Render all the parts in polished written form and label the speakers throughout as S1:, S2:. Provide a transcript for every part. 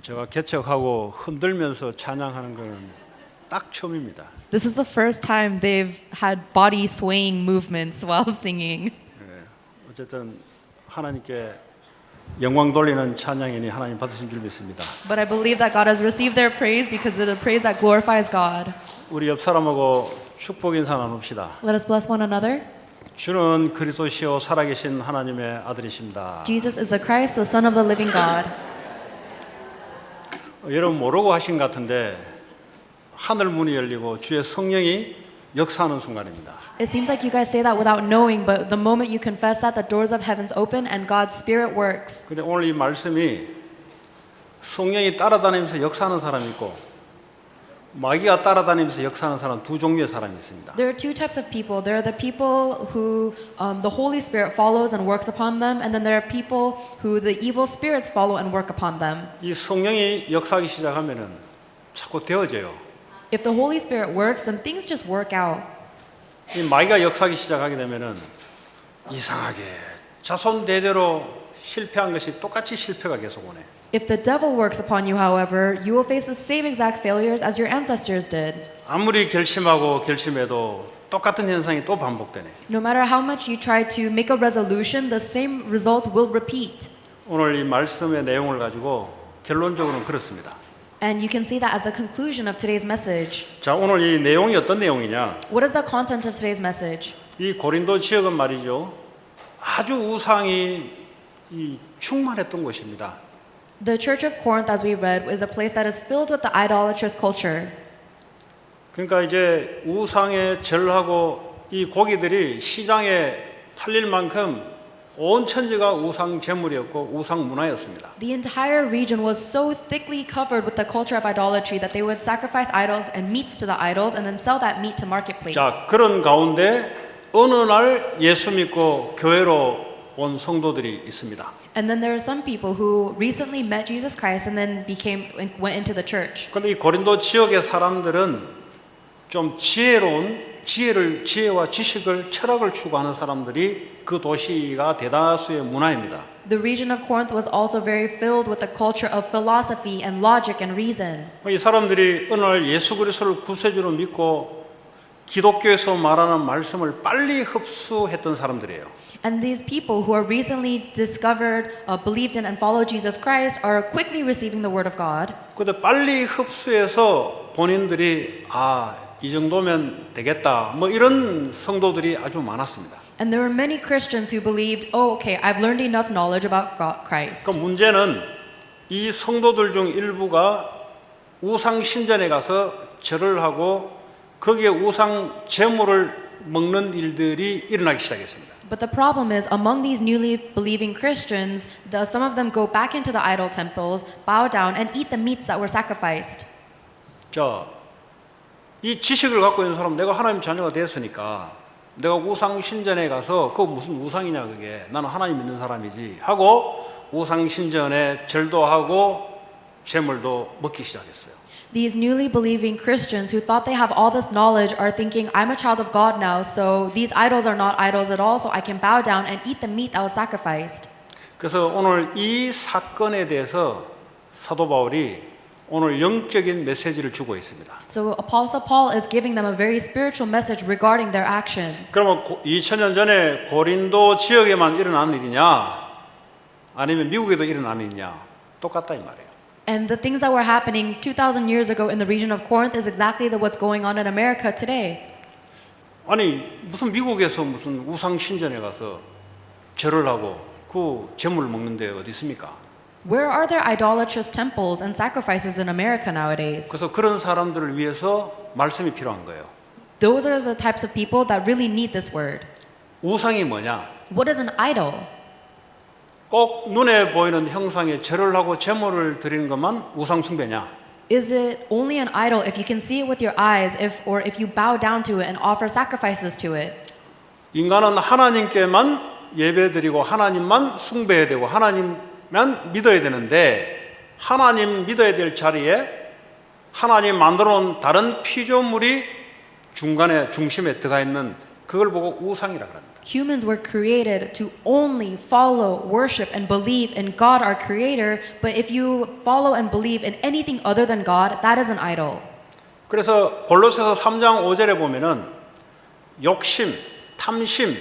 S1: 제가 개척하고 흔들면서 찬양하는 것은 딱 처음입니다.
S2: This is the first time they've had body swaying movements while singing.
S1: 어쨌든 하나님께 영광 돌리는 찬양이니 하나님 받으신 줄 믿습니다.
S2: But I believe that God has received their praise because it is a praise that glorifies God.
S1: 우리 옆 사람하고 축복 인사 나눕시다.
S2: Let us bless one another.
S1: 주는 그리스도시요 살아계신 하나님의 아들이십니다.
S2: Jesus is the Christ, the Son of the living God.
S1: 여러분 모르고 하신 것 같은데 하늘 문이 열리고 주의 성령이 역사하는 순간입니다.
S2: It seems like you guys say that without knowing, but the moment you confess that, the doors of heavens open and God's Spirit works.
S1: 근데 오늘 이 말씀이 성령이 따라다니면서 역사하는 사람이 있고 마귀가 따라다니면서 역사하는 사람 두 종류의 사람이 있습니다.
S2: There are two types of people. There are the people who the Holy Spirit follows and works upon them, and then there are people who the evil spirits follow and work upon them.
S1: 이 성령이 역사하기 시작하면은 자꾸 되어져요.
S2: If the Holy Spirit works, then things just work out.
S1: 이 마귀가 역사하기 시작하게 되면은 이상하게 자손 대대로 실패한 것이 똑같이 실패가 계속 오네.
S2: If the devil works upon you, however, you will face the same exact failures as your ancestors did.
S1: 아무리 결심하고 결심해도 똑같은 현상이 또 반복되네.
S2: No matter how much you try to make a resolution, the same results will repeat.
S1: 오늘 이 말씀의 내용을 가지고 결론적으로는 그렇습니다.
S2: And you can see that as the conclusion of today's message.
S1: 자, 오늘 이 내용이 어떤 내용이냐?
S2: What is the content of today's message?
S1: 이 고린도 지역은 말이죠. 아주 우상이 충만했던 곳입니다.
S2: The Church of Corinth, as we read, is a place that is filled with the idolatrous culture.
S1: 그러니까 이제 우상에 절하고 이 고기들이 시장에 팔릴 만큼 온 천지가 우상 제물이었고 우상 문화였습니다.
S2: The entire region was so thickly covered with the culture of idolatry that they would sacrifice idols and meats to the idols and then sell that meat to marketplace.
S1: 자, 그런 가운데 어느 날 예수 믿고 교회로 온 성도들이 있습니다.
S2: And then there are some people who recently met Jesus Christ and then went into the church.
S1: 그런데 이 고린도 지역의 사람들은 좀 지혜와 지식을 철학을 추구하는 사람들이 그 도시가 대다수의 문화입니다.
S2: The region of Corinth was also very filled with the culture of philosophy and logic and reason.
S1: 이 사람들이 어느 날 예수 그리스도를 구세주로 믿고 기독교에서 말하는 말씀을 빨리 흡수했던 사람들이에요.
S2: And these people who are recently discovered, believed in and followed Jesus Christ are quickly receiving the word of God.
S1: 근데 빨리 흡수해서 본인들이 이 정도면 되겠다. 뭐 이런 성도들이 아주 많았습니다.
S2: And there were many Christians who believed, okay, I've learned enough knowledge about Christ.
S1: 그 문제는 이 성도들 중 일부가 우상 신전에 가서 절을 하고 거기에 우상 제물을 먹는 일들이 일어나기 시작했습니다.
S2: But the problem is, among these newly believing Christians, some of them go back into the idol temples, bow down, and eat the meats that were sacrificed.
S1: 자, 이 지식을 갖고 있는 사람, 내가 하나님 자녀가 됐으니까 내가 우상 신전에 가서 그거 무슨 우상이냐 그게 나는 하나님 믿는 사람이지 하고 우상 신전에 절도 하고 제물도 먹기 시작했어요.
S2: These newly believing Christians who thought they have all this knowledge are thinking, I'm a child of God now, so these idols are not idols at all, so I can bow down and eat the meat that was sacrificed.
S1: 그래서 오늘 이 사건에 대해서 사도 바울이 오늘 영적인 메시지를 주고 있습니다.
S2: So Apostle Paul is giving them a very spiritual message regarding their actions.
S1: 그러면 2000년 전에 고린도 지역에만 일어난 일이냐 아니면 미국에도 일어난 일이냐 똑같다 이 말이에요.
S2: And the things that were happening 2,000 years ago in the region of Corinth is exactly what's going on in America today.
S1: 아니 무슨 미국에서 무슨 우상 신전에 가서 절을 하고 그 제물을 먹는데 어디 있습니까?
S2: Where are there idolatrous temples and sacrifices in America nowadays?
S1: 그래서 그런 사람들을 위해서 말씀이 필요한 거예요.
S2: Those are the types of people that really need this word.
S1: 우상이 뭐냐?
S2: What is an idol?
S1: 꼭 눈에 보이는 형상에 절을 하고 제물을 드리는 것만 우상 숭배냐?
S2: Is it only an idol if you can see it with your eyes, or if you bow down to it and offer sacrifices to it?
S1: 인간은 하나님께만 예배드리고 하나님만 숭배해야 되고 하나님만 믿어야 되는데 하나님 믿어야 될 자리에 하나님 만들어 놓은 다른 피조물이 중심에 들어가 있는 그걸 보고 우상이라고 합니다.
S2: Humans were created to only follow, worship, and believe in God, our Creator. But if you follow and believe in anything other than God, that is an idol.
S1: 그래서 골로새서 3장 5절에 보면은 욕심, 탐심,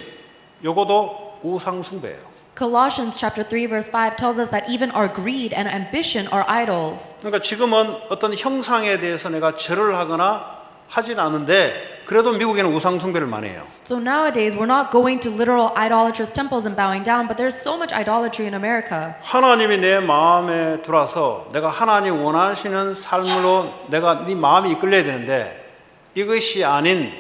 S1: 요거도 우상 숭배예요.
S2: Colossians chapter 3 verse 5 tells us that even our greed and ambition are idols.
S1: 그러니까 지금은 어떤 형상에 대해서 내가 절을 하거나 하진 않은데 그래도 미국에는 우상 숭배를 많이 해요.
S2: So nowadays we're not going to literal idolatrous temples and bowing down, but there's so much idolatry in America.
S1: 하나님이 내 마음에 들어와서 내가 하나님 원하시는 삶으로 내가 네 마음이 이끌려야 되는데 이것이 아닌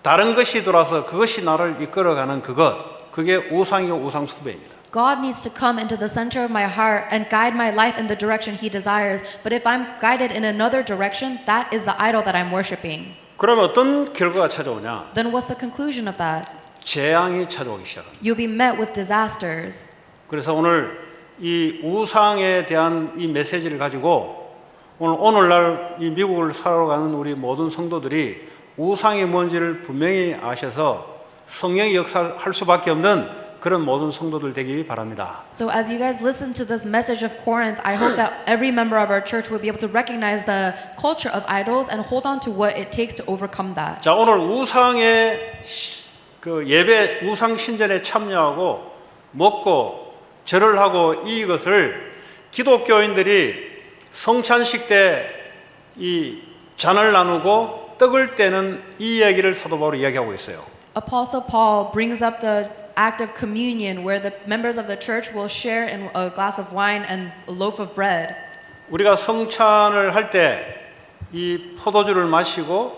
S1: 다른 것이 들어와서 그것이 나를 이끌어가는 그게 우상이고 우상 숭배입니다.
S2: God needs to come into the center of my heart and guide my life in the direction He desires. But if I'm guided in another direction, that is the idol that I'm worshiping.
S1: 그러면 어떤 결과가 찾아오냐?
S2: Then what's the conclusion of that?
S1: 재앙이 찾아오기 시작합니다.
S2: You'll be met with disasters.
S1: 그래서 오늘 이 우상에 대한 이 메시지를 가지고 오늘날 이 미국을 살아가는 우리 모든 성도들이 우상이 뭔지를 분명히 아셔서 성령의 역사를 할 수밖에 없는 그런 모든 성도들 되기 바랍니다.
S2: So as you guys listen to this message of Corinth, I hope that every member of our church will be able to recognize the culture of idols and hold on to what it takes to overcome that.
S1: 자, 오늘 우상의 그 예배 우상 신전에 참여하고 먹고 절을 하고 이것을 기독교인들이 성찬식 때 이 잔을 나누고 떡을 떼는 이 이야기를 사도 바울이 이야기하고 있어요.
S2: Apostle Paul brings up the act of communion where the members of the church will share in a glass of wine and a loaf of bread.
S1: 우리가 성찬을 할 때 이 포도주를 마시고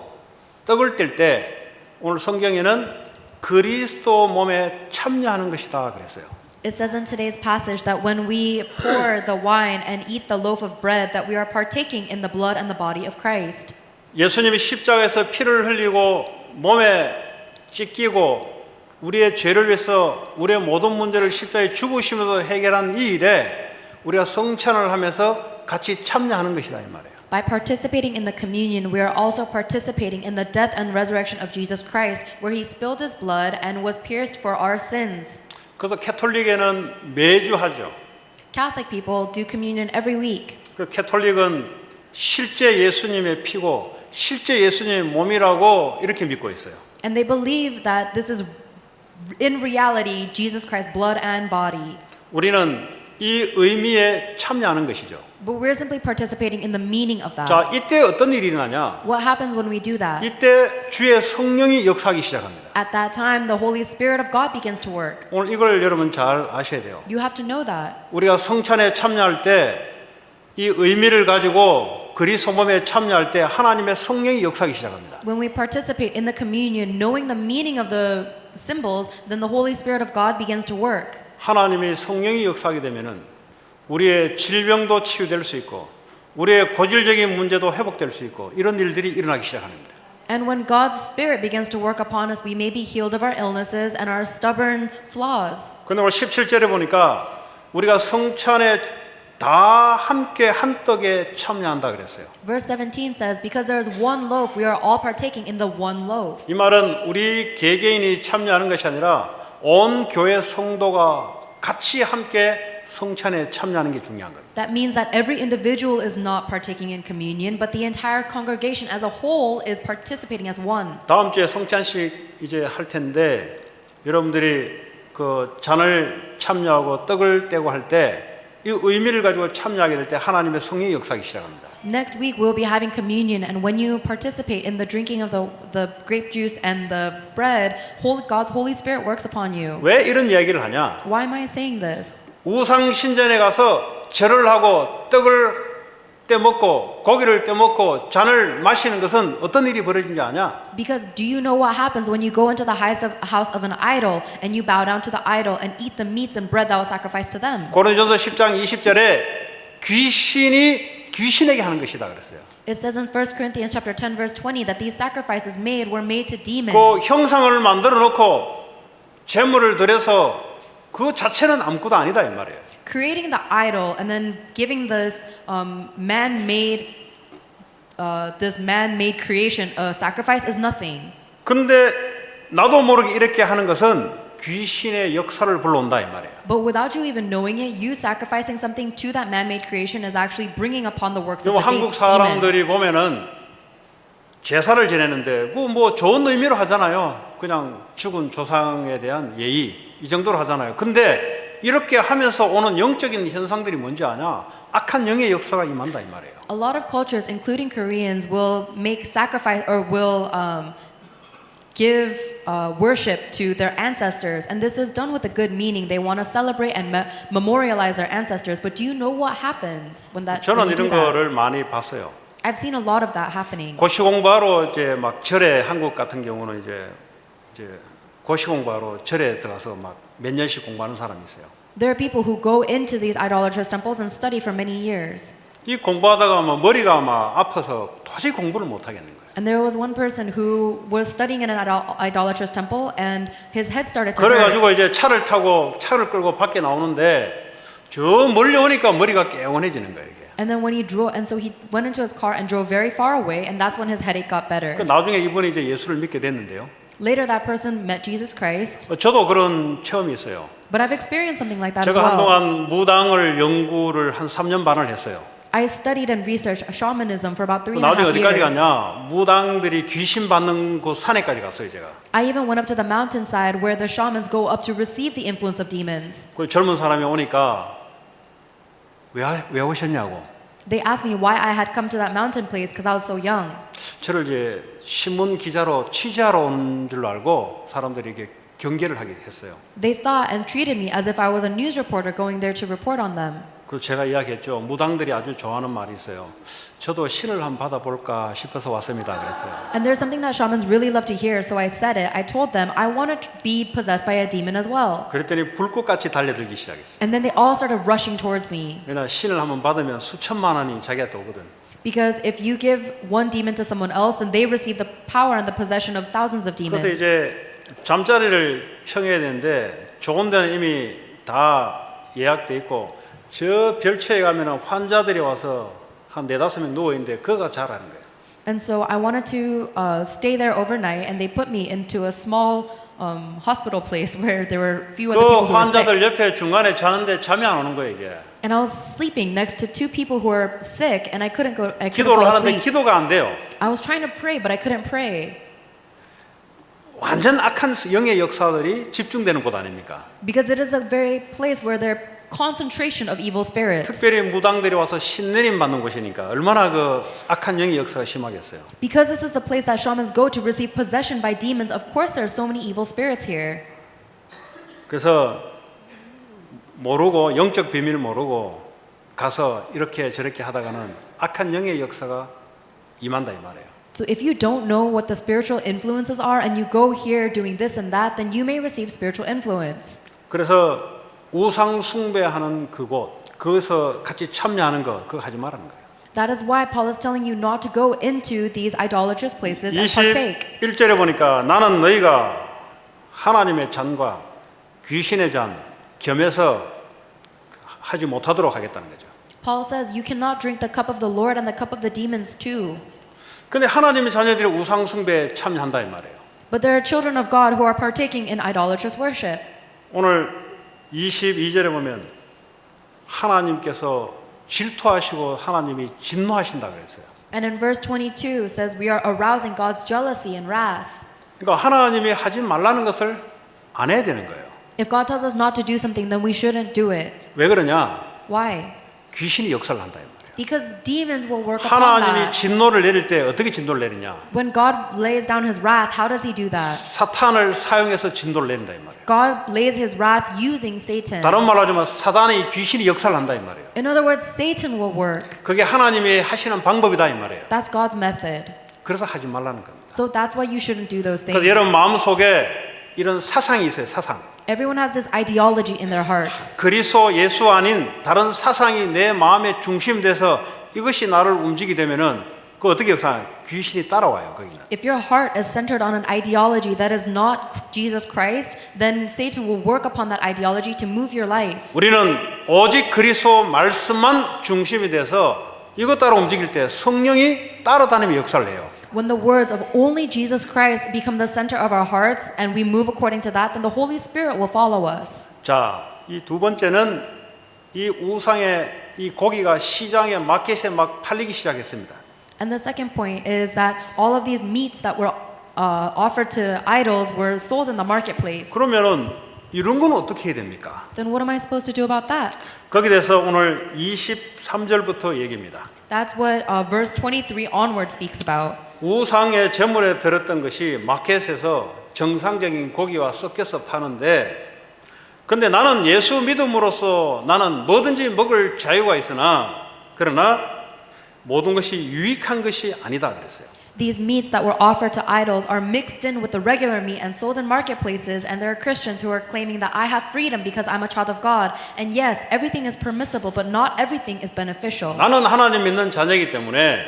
S1: 떡을 뗄 때 오늘 성경에는 그리스도 몸에 참여하는 것이다 그랬어요.
S2: It says in today's passage that when we pour the wine and eat the loaf of bread that we are partaking in the blood and the body of Christ.
S1: 예수님이 십자가에서 피를 흘리고 몸에 찢기고 우리의 죄를 위해서 우리의 모든 문제를 십자가에 죽으시면서 해결한 이 일에 우리가 성찬을 하면서 같이 참여하는 것이다 이 말이에요.
S2: By participating in the communion, we are also participating in the death and resurrection of Jesus Christ, where He spilled His blood and was pierced for our sins.
S1: 그래서 캐톨릭에는 매주 하죠.
S2: Catholic people do communion every week.
S1: 그 캐톨릭은 실제 예수님의 피고 실제 예수님의 몸이라고 이렇게 믿고 있어요.
S2: And they believe that this is in reality Jesus Christ's blood and body.
S1: 우리는 이 의미에 참여하는 것이죠.
S2: But we're simply participating in the meaning of that.
S1: 자, 이때 어떤 일이 일어나냐?
S2: What happens when we do that?
S1: 이때 주의 성령이 역사하기 시작합니다.
S2: At that time, the Holy Spirit of God begins to work.
S1: 오늘 이걸 여러분 잘 아셔야 돼요.
S2: You have to know that.
S1: 우리가 성찬에 참여할 때 이 의미를 가지고 그리스도 몸에 참여할 때 하나님의 성령이 역사하기 시작합니다.
S2: When we participate in the communion, knowing the meaning of the symbols, then the Holy Spirit of God begins to work.
S1: 하나님의 성령이 역사하게 되면은 우리의 질병도 치유될 수 있고 우리의 고질적인 문제도 회복될 수 있고 이런 일들이 일어나기 시작합니다.
S2: And when God's Spirit begins to work upon us, we may be healed of our illnesses and our stubborn flaws.
S1: 근데 오늘 17절에 보니까 우리가 성찬에 다 함께 한 떡에 참여한다 그랬어요.
S2: Verse 17 says, because there is one loaf, we are all partaking in the one loaf.
S1: 이 말은 우리 개개인이 참여하는 것이 아니라 온 교회 성도가 같이 함께 성찬에 참여하는 게 중요한 겁니다.
S2: That means that every individual is not partaking in communion, but the entire congregation as a whole is participating as one.
S1: 다음 주에 성찬식 이제 할 텐데 여러분들이 그 잔을 참여하고 떡을 떼고 할 때 이 의미를 가지고 참여하게 될 때 하나님의 성령이 역사하기 시작합니다.
S2: Next week we'll be having communion, and when you participate in the drinking of the grape juice and the bread, God's Holy Spirit works upon you.
S1: 왜 이런 이야기를 하냐?
S2: Why am I saying this?
S1: 우상 신전에 가서 절을 하고 떡을 떼먹고 고기를 떼먹고 잔을 마시는 것은 어떤 일이 벌어진지 아냐?
S2: Because do you know what happens when you go into the house of an idol and you bow down to the idol and eat the meats and bread that was sacrificed to them?
S1: 고린도전서 10장 20절에 귀신에게 하는 것이다 그랬어요.
S2: It says in 1 Corinthians chapter 10 verse 20 that these sacrifices were made to demons.
S1: 그 형상을 만들어 놓고 제물을 드려서 그 자체는 아무것도 아니다 이 말이에요.
S2: Creating the idol and then giving this man-made creation a sacrifice is nothing.
S1: 근데 나도 모르게 이렇게 하는 것은 귀신의 역사를 불러온다 이 말이에요.
S2: But without you even knowing it, you sacrificing something to that man-made creation is actually bringing upon the works of
S1: 뭐
S2: the
S1: 한국
S2: demon.
S1: 사람들이 보면은 제사를 지내는데 그 뭐 좋은 의미로 하잖아요. 그냥 죽은 조상에 대한 예의 이 정도로 하잖아요. 근데 이렇게 하면서 오는 영적인 현상들이 뭔지 아냐? 악한 영의 역사가 임한다 이 말이에요.
S2: A lot of cultures, including Koreans, will make sacrifice or will give worship to their ancestors, and this is done with a good meaning. They want to celebrate and memorialize their ancestors. But do you know what happens when
S1: 저는
S2: you do
S1: 이런
S2: that?
S1: 거를 많이 봤어요.
S2: I've seen a lot of that happening.
S1: 고시 공부하러 이제 막 절에 한국 같은 경우는 이제 고시 공부하러 절에 들어가서 막 몇 년씩 공부하는 사람이 있어요.
S2: There are people who go into these idolatrous temples and study for many years.
S1: 이 공부하다가 막 머리가 막 아파서 도저히 공부를 못 하겠는 거예요.
S2: And there was one person who was studying in an idolatrous temple, and his head started to hurt.
S1: 그래가지고 이제 차를 끌고 밖에 나오는데 저 멀리 오니까 머리가 개운해지는 거예요. 이게.
S2: And then when he drove, and so he went into his car and drove very far away, and that's when his headache got better.
S1: 그 나중에 이분이 이제 예수를 믿게 됐는데요.
S2: Later, that person met Jesus Christ.
S1: 저도 그런 체험이 있어요.
S2: But I've experienced something like that as
S1: 제가
S2: well.
S1: 한동안 무당을 연구를 한 3년 반을 했어요.
S2: I studied and researched shamanism for about 3.5
S1: 나중에 어디까지
S2: years.
S1: 갔냐? 무당들이 귀신 받는 곳 산에까지 갔어요, 제가.
S2: I even went up to the mountainside where the shamans go up to receive the influence of demons.
S1: 그 젊은 사람이 오니까 왜 오셨냐고.
S2: They asked me why I had come to that mountain place because I was so young.
S1: 저를 이제 신문 기자로 취재하러 온 줄로 알고 사람들이 경계를 하게 했어요.
S2: They thought and treated me as if I was a news reporter going there to report on them.
S1: 그래서 제가 이야기했죠. 무당들이 아주 좋아하는 말이 있어요. 저도 신을 한번 받아볼까 싶어서 왔습니다. 그랬어요.
S2: And there's something that shamans really love to hear, so I said it. I told them I want to be possessed by a demon as well.
S1: 그랬더니 불꽃같이 달려들기 시작했어요.
S2: And then they all started rushing towards me.
S1: 왜냐 신을 한번 받으면 수천만 원이 자기한테 오거든.
S2: Because if you give one demon to someone else, then they receive the power and the possession of thousands of demons.
S1: 그래서 이제 잠자리를 청해야 되는데 좋은 데는 이미 다 예약돼 있고 저 별초에 가면 환자들이 와서 한 4-5명 누워있는데 그거가 잘하는 거예요.
S2: And so I wanted to stay there overnight, and they put me into a small hospital place where there were few other
S1: 그
S2: people who were sick.
S1: 환자들 옆에 중간에 자는데 잠이 안 오는 거예요 이게.
S2: And I was sleeping next to two people who were sick, and I couldn't fall
S1: 기도를 하는데
S2: asleep.
S1: 기도가 안 돼요.
S2: I was trying to pray, but I couldn't pray.
S1: 완전 악한 영의 역사들이 집중되는 곳 아닙니까?
S2: Because it is the very place where there concentration of evil spirits.
S1: 특별히 무당들이 와서 신내림 받는 곳이니까 얼마나 그 악한 영의 역사가 심하겠어요.
S2: Because this is the place that shamans go to receive possession by demons, of course there are so many evil spirits here.
S1: 그래서 모르고 영적 비밀 모르고 가서 이렇게 저렇게 하다가는 악한 영의 역사가 임한다 이 말이에요.
S2: So if you don't know what the spiritual influences are and you go here doing this and that, then you may receive spiritual influence.
S1: 그래서 우상 숭배하는 그곳, 거기서 같이 참여하는 거 그거 하지 말라는 거예요.
S2: That is why Paul is telling you not to go into these idolatrous places and partake.
S1: 21절에 보니까 나는 너희가 하나님의 잔과 귀신의 잔 겸해서 하지 못하도록 하겠다는 거죠.
S2: Paul says you cannot drink the cup of the Lord and the cup of the demons too.
S1: 근데 하나님의 자녀들이 우상 숭배에 참여한다 이 말이에요.
S2: But there are children of God who are partaking in idolatrous worship.
S1: 오늘 22절에 보면 하나님께서 질투하시고 하나님이 진노하신다 그랬어요.
S2: And in verse 22 says we are arousing God's jealousy and wrath.
S1: 그러니까 하나님이 하지 말라는 것을 안 해야 되는 거예요.
S2: If God tells us not to do something, then we shouldn't do it.
S1: 왜 그러냐?
S2: Why?
S1: 귀신이 역사를 한다 이 말이에요.
S2: Because demons will work upon
S1: 하나님이
S2: that.
S1: 진노를 내릴 때 어떻게 진노를 내리냐?
S2: When God lays down his wrath, how does he do that?
S1: 사탄을 사용해서 진노를 내린다 이 말이에요.
S2: God lays his wrath using Satan.
S1: 다른 말로 하자면 사단의 귀신이 역사를 한다 이 말이에요.
S2: In other words, Satan will work.
S1: 그게 하나님이 하시는 방법이다 이 말이에요.
S2: That's God's method.
S1: 그래서 하지 말라는 겁니다.
S2: So that's why you shouldn't do those
S1: 그래서
S2: things.
S1: 여러분 마음속에 이런 사상이 있어요. 사상.
S2: Everyone has this ideology in their hearts.
S1: 그리스도 예수 아닌 다른 사상이 내 마음의 중심이 돼서 이것이 나를 움직이게 되면은 그 어떻게 역사? 귀신이 따라와요 거기는.
S2: If your heart is centered on an ideology that is not Jesus Christ, then Satan will work upon that ideology to move your life.
S1: 우리는 오직 그리스도 말씀만 중심이 돼서 이것 따라 움직일 때 성령이 따라다니며 역사를 해요.
S2: When the words of only Jesus Christ become the center of our hearts and we move according to that, then the Holy Spirit will follow us.
S1: 자, 이 두 번째는 이 우상의 이 고기가 시장에 마켓에 막 팔리기 시작했습니다.
S2: And the second point is that all of these meats that were offered to idols were sold in the marketplace.
S1: 그러면은 이런 건 어떻게 해야 됩니까?
S2: Then what am I supposed to do about that?
S1: 거기에 대해서 오늘 23절부터 얘기입니다.
S2: That's what verse 23 onward speaks about.
S1: 우상의 제물에 들었던 것이 마켓에서 정상적인 고기와 섞여서 파는데 근데 나는 예수 믿음으로써 나는 뭐든지 먹을 자유가 있으나 그러나 모든 것이 유익한 것이 아니다 그랬어요.
S2: These meats that were offered to idols are mixed in with the regular meat and sold in marketplaces, and there are Christians who are claiming that I have freedom because I'm a child of God. And yes, everything is permissible, but not everything is beneficial.
S1: 나는 하나님 믿는 자녀이기 때문에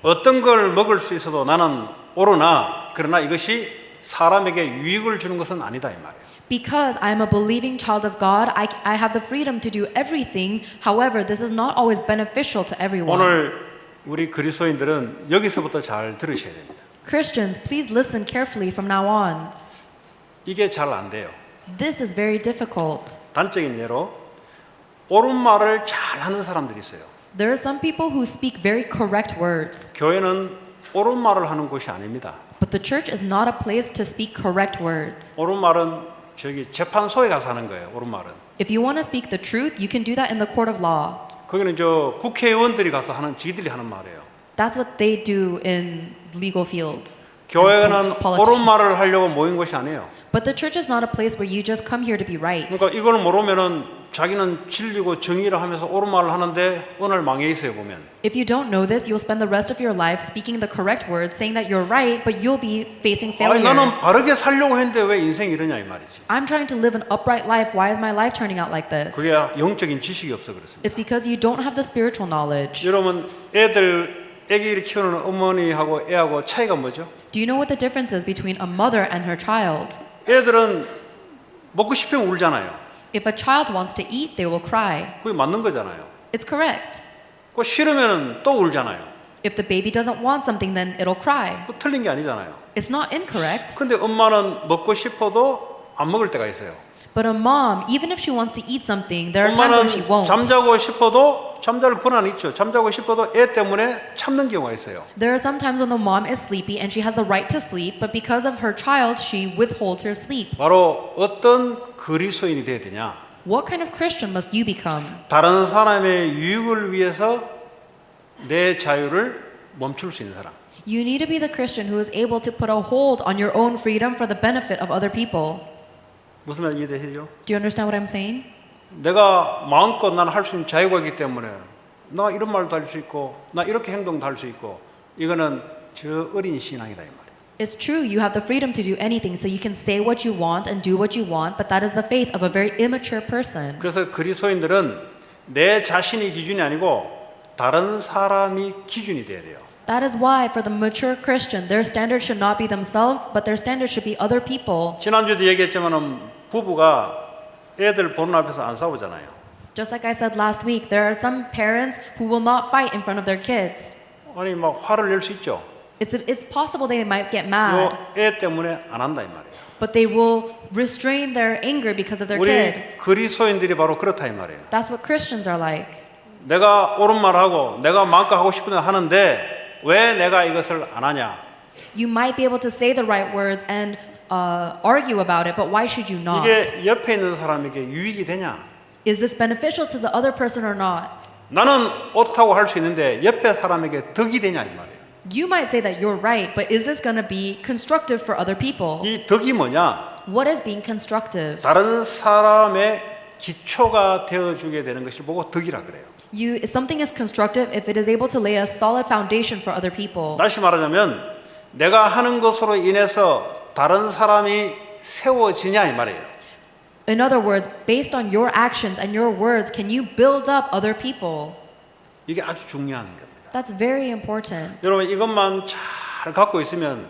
S1: 어떤 걸 먹을 수 있어도 나는 옳으나 그러나 이것이 사람에게 유익을 주는 것은 아니다 이 말이에요.
S2: Because I'm a believing child of God, I have the freedom to do everything. However, this is not always beneficial to everyone.
S1: 오늘 우리 그리스도인들은 여기서부터 잘 들으셔야 됩니다.
S2: Christians, please listen carefully from now on.
S1: 이게 잘 안 돼요.
S2: This is very difficult.
S1: 단적인 예로 옳은 말을 잘 하는 사람들이 있어요.
S2: There are some people who speak very correct words,
S1: 교회는 옳은 말을 하는 곳이 아닙니다.
S2: but the church is not a place to speak correct words.
S1: 옳은 말은 저기 재판소에 가서 하는 거예요. 옳은 말은.
S2: If you want to speak the truth, you can do that in the court of law.
S1: 거기는 저 국회의원들이 가서 하는 지들이 하는 말이에요.
S2: That's what they do in legal fields.
S1: 교회는
S2: politicians.
S1: 옳은 말을 하려고 모인 것이 아니에요.
S2: But the church is not a place where you just come here to be right.
S1: 그러니까 이걸 모르면은 자기는 진리고 정의를 하면서 옳은 말을 하는데 어느 날 망해 있어요 보면.
S2: If you don't know this, you'll spend the rest of your life speaking the correct words, saying that you're right, but you'll be facing
S1: 아니
S2: failure.
S1: 나는 바르게 살려고 했는데 왜 인생이 이러냐 이 말이지.
S2: I'm trying to live an upright life. Why is my life turning out like this?
S1: 그게 영적인 지식이 없어 그렇습니다.
S2: It's because you don't have the spiritual knowledge.
S1: 여러분 애기를 키우는 어머니하고 애하고 차이가 뭐죠?
S2: Do you know what the difference is between a mother and her child?
S1: 애들은 먹고 싶으면 울잖아요.
S2: If a child wants to eat, they will cry.
S1: 그게 맞는 거잖아요.
S2: It's correct.
S1: 그 싫으면 또 울잖아요.
S2: If the baby doesn't want something, then it'll cry.
S1: 그 틀린 게 아니잖아요.
S2: It's not incorrect.
S1: 근데 엄마는 먹고 싶어도 안 먹을 때가 있어요.
S2: But a mom, even if she wants to eat something, there are times when she
S1: 엄마는
S2: won't.
S1: 잠자고 싶어도 잠잘 권한이 있죠. 잠자고 싶어도 애 때문에 참는 경우가 있어요.
S2: There are some times when the mom is sleepy and she has the right to sleep, but because of her child, she withholds her sleep.
S1: 바로 어떤 그리스도인이 돼야 되냐?
S2: What kind of Christian must you become?
S1: 다른 사람의 유익을 위해서 내 자유를 멈출 수 있는 사람.
S2: You need to be the Christian who is able to put a hold on your own freedom for the benefit of other people.
S1: 무슨 말 이해되시죠?
S2: Do you understand what I'm saying?
S1: 내가 마음껏 나는 할 수 있는 자유가 있기 때문에 나 이런 말도 할 수 있고 나 이렇게 행동도 할 수 있고 이거는 저 어린 신앙이다 이 말이에요.
S2: It's true, you have the freedom to do anything, so you can say what you want and do what you want, but that is the faith of a very immature person.
S1: 그래서 그리스도인들은 내 자신이 기준이 아니고 다른 사람이 기준이 돼야 돼요.
S2: That is why, for the mature Christian, their standard should not be themselves, but their standard should be other people.
S1: 지난주도 얘기했지만은 부부가 애들 보는 앞에서 안 싸우잖아요.
S2: Just like I said last week, there are some parents who will not fight in front of their kids.
S1: 아니 막 화를 낼 수 있죠.
S2: It's possible they might get mad,
S1: 애 때문에 안 한다 이 말이에요.
S2: but they will restrain their anger because of their
S1: 우리
S2: kid.
S1: 그리스도인들이 바로 그렇다 이 말이에요.
S2: That's what Christians are like.
S1: 내가 옳은 말하고 내가 마음껏 하고 싶은 데 하는데 왜 내가 이것을 안 하냐?
S2: You might be able to say the right words and argue about it, but why should you not?
S1: 이게 옆에 있는 사람에게 유익이 되냐?
S2: Is this beneficial to the other person or not?
S1: 나는 옳다고 할 수 있는데 옆에 사람에게 덕이 되냐 이 말이에요.
S2: You might say that you're right, but is this going to be constructive for other people?
S1: 이 덕이 뭐냐?
S2: What is being constructive?
S1: 다른 사람의 기초가 되어주게 되는 것을 보고 덕이라 그래요.
S2: Something is constructive if it is able to lay a solid foundation for other people.
S1: 다시 말하자면 내가 하는 것으로 인해서 다른 사람이 세워지냐 이 말이에요.
S2: In other words, based on your actions and your words, can you build up other people?
S1: 이게 아주 중요한 겁니다.
S2: That's very important.
S1: 여러분 이것만 잘 갖고 있으면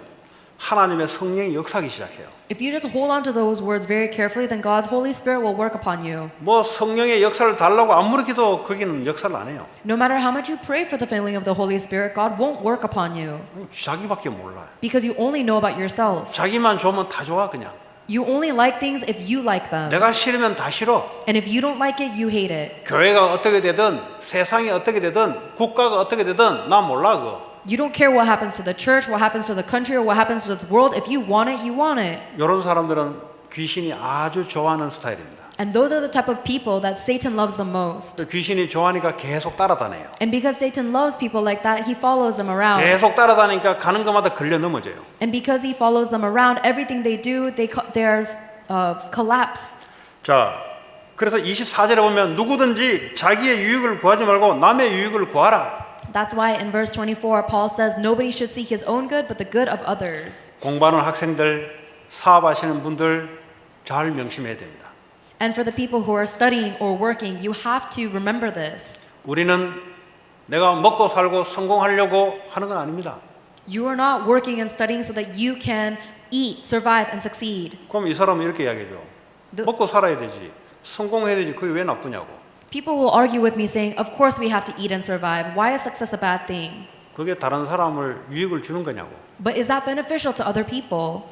S1: 하나님의 성령이 역사하기 시작해요.
S2: If you just hold on to those words very carefully, then God's Holy Spirit will work upon you.
S1: 뭐 성령의 역사를 달라고 아무리 기도 거기는 역사를 안 해요.
S2: No matter how much you pray for the filling of the Holy Spirit, God won't work upon you
S1: 자기밖에 몰라요.
S2: because you only know about yourself.
S1: 자기만 좋으면 다 좋아 그냥.
S2: You only like things if you like them.
S1: 내가 싫으면 다 싫어.
S2: And if you don't like it, you hate it.
S1: 교회가 어떻게 되든 세상이 어떻게 되든 국가가 어떻게 되든 나 몰라 그거.
S2: You don't care what happens to the church, what happens to the country, or what happens to the world. If you want it, you want it.
S1: 이런 사람들은 귀신이 아주 좋아하는 스타일입니다.
S2: And those are the type of people that Satan loves the most.
S1: 귀신이 좋아하니까 계속 따라다녀요.
S2: And because Satan loves people like that, he follows them around.
S1: 계속 따라다니니까 가는 것마다 걸려 넘어져요.
S2: And because he follows them around, everything they do, they collapse.
S1: 자, 그래서 24절에 보면 누구든지 자기의 유익을 구하지 말고 남의 유익을 구하라.
S2: That's why in verse 24, Paul says, nobody should seek his own good, but the good of others.
S1: 공부하는 학생들, 사업하시는 분들 잘 명심해야 됩니다.
S2: And for the people who are studying or working, you have to remember this.
S1: 우리는 내가 먹고 살고 성공하려고 하는 건 아닙니다.
S2: You are not working and studying so that you can eat, survive, and succeed.
S1: 그럼 이 사람은 이렇게 이야기해줘. 먹고 살아야 되지. 성공해야 되지. 그게 왜 나쁘냐고.
S2: People will argue with me saying, of course we have to eat and survive. Why is success a bad thing?
S1: 그게 다른 사람을 유익을 주는 거냐고.
S2: But is that beneficial to other people?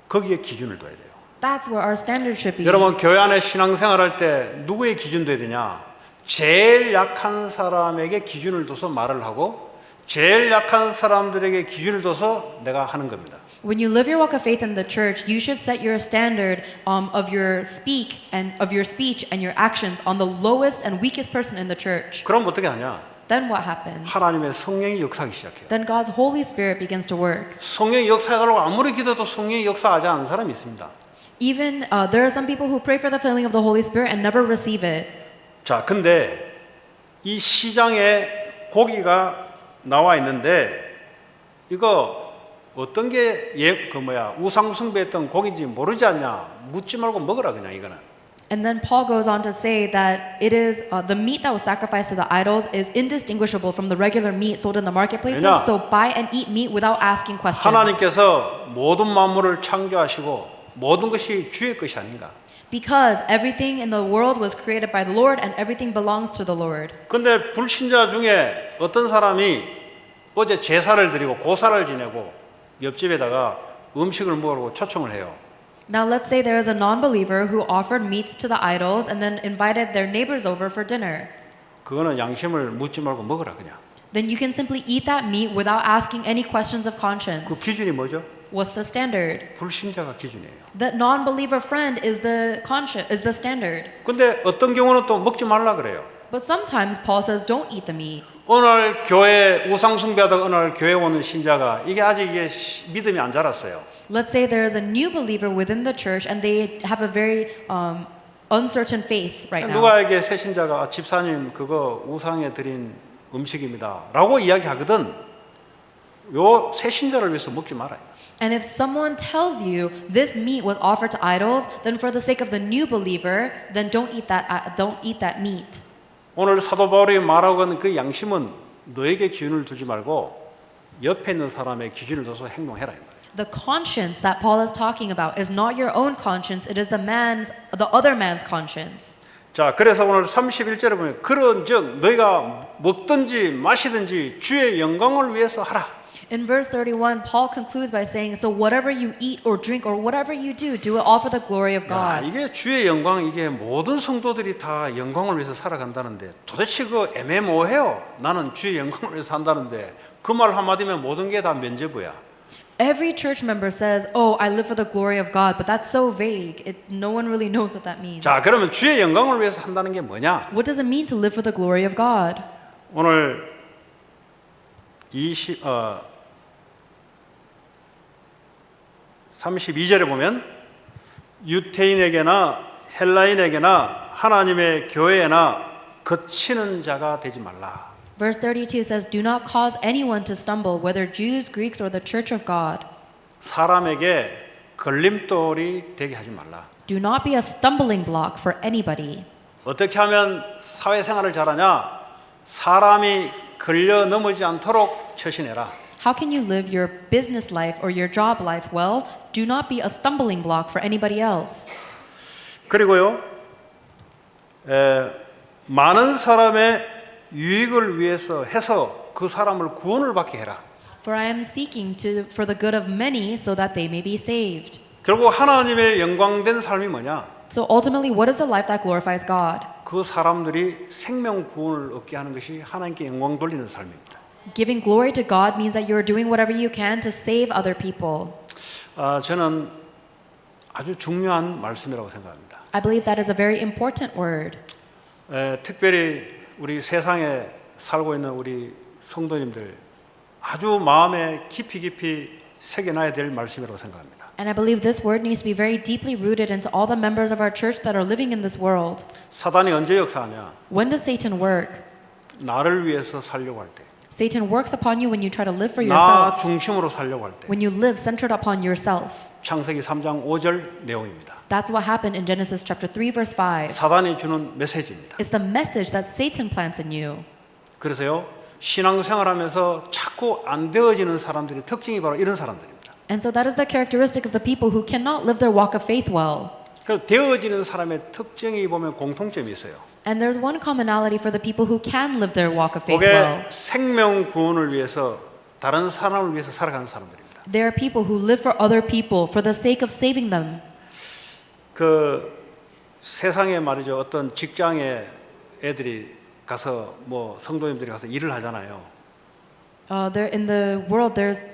S1: 거기에 기준을 둬야 돼요.
S2: That's where our standard should be.
S1: 여러분 교회 안에 신앙생활할 때 누구의 기준 둬야 되냐? 제일 약한 사람에게 기준을 둬서 말을 하고 제일 약한 사람들에게 기준을 둬서 내가 하는 겁니다.
S2: When you live your walk of faith in the church, you should set your standard of your speech and your actions on the lowest and weakest person in the church.
S1: 그럼 어떻게 하냐?
S2: Then what happens?
S1: 하나님의 성령이 역사하기 시작해요.
S2: Then God's Holy Spirit begins to work.
S1: 성령이 역사해달라고 아무리 기도해도 성령이 역사하지 않는 사람이 있습니다.
S2: Even there are some people who pray for the filling of the Holy Spirit and never receive it.
S1: 자, 근데 이 시장에 고기가 나와 있는데 이거 어떤 게 우상 숭배했던 고기인지 모르지 않냐? 묻지 말고 먹으라 그냥 이거는.
S2: And then Paul goes on to say that it is the meat that was sacrificed to the idols is indistinguishable from the regular meat sold in the marketplaces.
S1: 왜냐?
S2: So buy and eat meat without asking questions.
S1: 하나님께서 모든 만물을 창조하시고 모든 것이 주의 것이 아닌가?
S2: Because everything in the world was created by the Lord and everything belongs to the Lord.
S1: 근데 불신자 중에 어떤 사람이 어제 제사를 드리고 고사를 지내고 옆집에다가 음식을 먹으라고 초청을 해요.
S2: Now let's say there is a non-believer who offered meats to the idols and then invited their neighbors over for dinner.
S1: 그거는 양심을 묻지 말고 먹으라 그냥.
S2: Then you can simply eat that meat without asking any questions of
S1: 그
S2: conscience.
S1: 기준이 뭐죠?
S2: What's the standard?
S1: 불신자가 기준이에요.
S2: The non-believer friend is the standard.
S1: 근데 어떤 경우는 또 먹지 말라 그래요.
S2: But sometimes Paul says don't eat the meat.
S1: 어느 날 교회 우상 숭배하다가 어느 날 교회 오는 신자가 이게 아직 믿음이 안 자랐어요.
S2: Let's say there is a new believer within the church and they have a very uncertain faith right now.
S1: 누가에게 새 신자가 집사님 그거 우상에 드린 음식입니다 라고 이야기하거든 요 새 신자를 위해서 먹지 말아요.
S2: And if someone tells you this meat was offered to idols, then for the sake of the new believer, then don't eat that meat.
S1: 오늘 사도 바울이 말하고 있는 그 양심은 너에게 기준을 두지 말고 옆에 있는 사람의 기준을 둬서 행동해라 이 말이에요.
S2: The conscience that Paul is talking about is not your own conscience, it is the other man's conscience.
S1: 자, 그래서 오늘 31절에 보면 그런즉 너희가 먹든지 마시든지 주의 영광을 위해서 하라.
S2: In verse 31, Paul concludes by saying, so whatever you eat or drink or whatever you do it all for the glory of
S1: 야,
S2: God.
S1: 이게 주의 영광, 이게 모든 성도들이 다 영광을 위해서 살아간다는데 도대체 그 애매모호해요. 나는 주의 영광을 위해서 산다는데 그 말 한마디면 모든 게 다 면죄부야.
S2: Every church member says, oh, I live for the glory of God, but that's so vague. No one really knows what that means.
S1: 자, 그러면 주의 영광을 위해서 한다는 게 뭐냐?
S2: What does it mean to live for the glory of God?
S1: 오늘 32절에 보면 유태인에게나 헬라인에게나 하나님의 교회에나 거치는 자가 되지 말라.
S2: Verse 32 says, do not cause anyone to stumble, whether Jews, Greeks, or the church of God.
S1: 사람에게 걸림돌이 되게 하지 말라.
S2: Do not be a stumbling block for anybody.
S1: 어떻게 하면 사회생활을 잘하냐? 사람이 걸려 넘어지지 않도록 처신해라.
S2: How can you live your business life or your job life well? Do not be a stumbling block for anybody else.
S1: 그리고요, 많은 사람의 유익을 위해서 해서 그 사람을 구원을 받게 해라.
S2: For I am seeking for the good of many so that they may be saved.
S1: 결국 하나님의 영광된 삶이 뭐냐?
S2: So ultimately, what is the life that glorifies God?
S1: 그 사람들이 생명 구원을 얻게 하는 것이 하나님께 영광 돌리는 삶입니다.
S2: Giving glory to God means that you are doing whatever you can to save other people.
S1: 저는 아주 중요한 말씀이라고 생각합니다.
S2: I believe that is a very important word.
S1: 특별히 우리 세상에 살고 있는 우리 성도님들 아주 마음에 깊이 새겨놔야 될 말씀이라고 생각합니다.
S2: And I believe this word needs to be very deeply rooted into all the members of our church that are living in this world.
S1: 사단이 언제 역사하냐?
S2: When does Satan work?
S1: 나를 위해서 살려고 할 때,
S2: Satan works upon you when you try to live for
S1: 나
S2: yourself.
S1: 중심으로 살려고 할 때.
S2: When you live centered upon yourself.
S1: 창세기 3장 5절 내용입니다.
S2: That's what happened in Genesis chapter 3 verse 5.
S1: 사단이 주는 메시지입니다.
S2: It's the message that Satan plants in you.
S1: 그래서요, 신앙생활하면서 자꾸 안 되어지는 사람들의 특징이 바로 이런 사람들입니다.
S2: And so that is the characteristic of the people who cannot live their walk of faith well.
S1: 그 되어지는 사람의 특징이 보면 공통점이 있어요.
S2: And there's one commonality for the people who can live their walk of faith well.
S1: 그게 생명 구원을 위해서 다른 사람을 위해서 살아가는 사람들입니다.
S2: There are people who live for other people for the sake of saving them.
S1: 그 세상에 말이죠, 어떤 직장에 애들이 가서 뭐 성도님들이 가서 일을 하잖아요.
S2: There in the world, there's